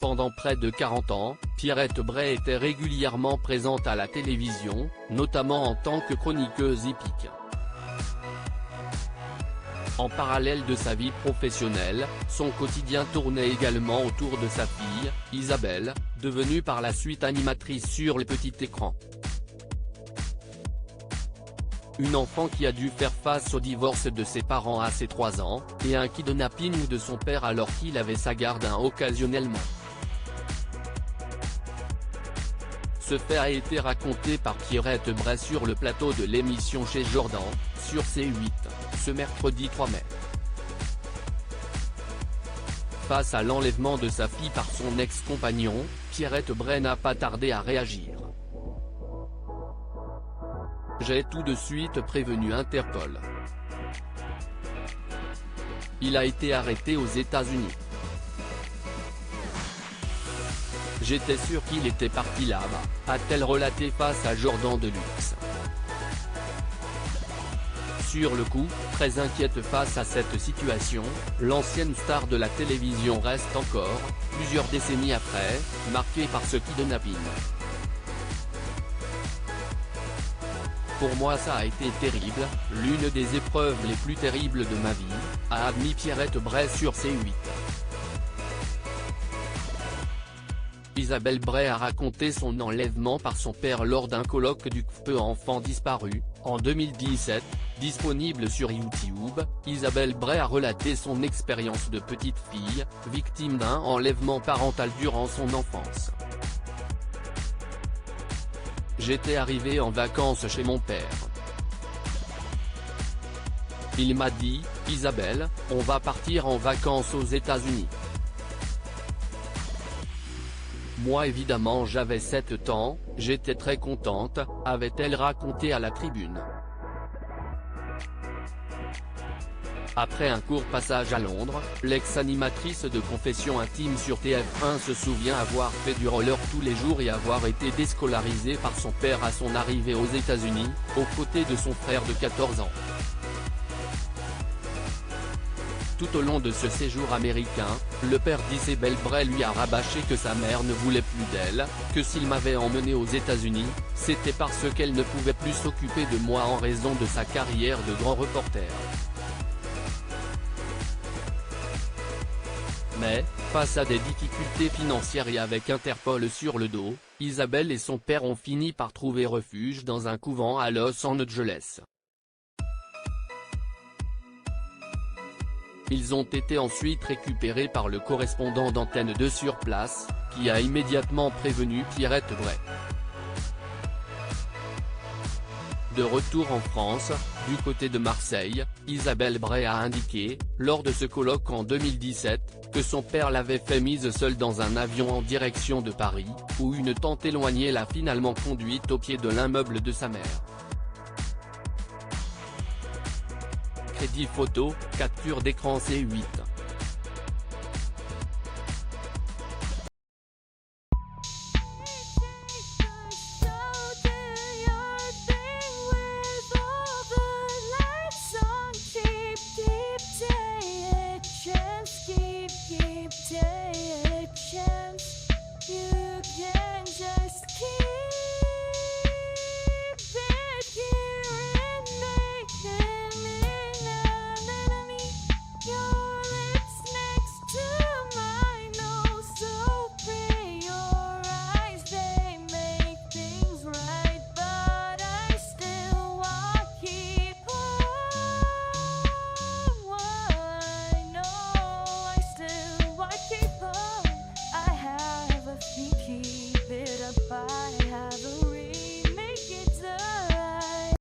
Pendant près de 40 ans, Pierrette Bray était régulièrement présente à la télévision, notamment en tant que chroniqueuse hippique. En parallèle de sa vie professionnelle, son quotidien tournait également autour de sa fille, Isabelle, devenue par la suite animatrice sur le petit écran. Une enfant qui a dû faire face au divorce de ses parents à ses 3 ans, et un kidnapping de son père alors qu'il avait sa garde occasionnellement. Ce fait a été raconté par Pierrette Bray sur le plateau de l'émission Chez Jordan, sur C8, ce mercredi 3 mai. Face à l'enlèvement de sa fille par son ex-compagnon, Pierrette Bray n'a pas tardé à réagir. J'ai tout de suite prévenu Interpol. Il a été arrêté aux États-Unis. J'étais sûr qu'il était parti là-bas, a-t-elle relaté face à Jordan Deluxe. Sur le coup, très inquiète face à cette situation, l'ancienne star de la télévision reste encore, plusieurs décennies après, marquée par ce kidnapping. Pour moi ça a été terrible, l'une des épreuves les plus terribles de ma vie, a admis Pierrette Bray sur C8. Isabelle Bray a raconté son enlèvement par son père lors d'un colloque du CFE Enfants disparus, en 2017, disponible sur YouTube. Isabelle Bray a relaté son expérience de petite fille, victime d'un enlèvement parental durant son enfance. J'étais arrivée en vacances chez mon père. Il m'a dit, Isabelle, on va partir en vacances aux États-Unis. Moi évidemment j'avais 7 ans, j'étais très contente, avait-elle raconté à la Tribune. Après un court passage à Londres, l'ex-animatrice de Confessions intimes sur TF1 se souvient avoir fait du roller tous les jours et avoir été déscolarisée par son père à son arrivée aux États-Unis, aux côtés de son frère de 14 ans. Tout au long de ce séjour américain, le père d'Isabelle Bray lui a rabâché que sa mère ne voulait plus d'elle, que s'il m'avait emmenée aux États-Unis, c'était parce qu'elle ne pouvait plus s'occuper de moi en raison de sa carrière de grand reporter. Mais, face à des difficultés financières et avec Interpol sur le dos, Isabelle et son père ont fini par trouver refuge dans un couvent à Los Angeles. Ils ont été ensuite récupérés par le correspondant d'Antenne 2 sur place, qui a immédiatement prévenu Pierrette Bray. De retour en France, du côté de Marseille, Isabelle Bray a indiqué, lors de ce colloque en 2017, que son père l'avait fait mise seule dans un avion en direction de Paris, où une tante éloignée l'a finalement conduite au pied de l'immeuble de sa mère. Crédit photo, capture d'écran C8.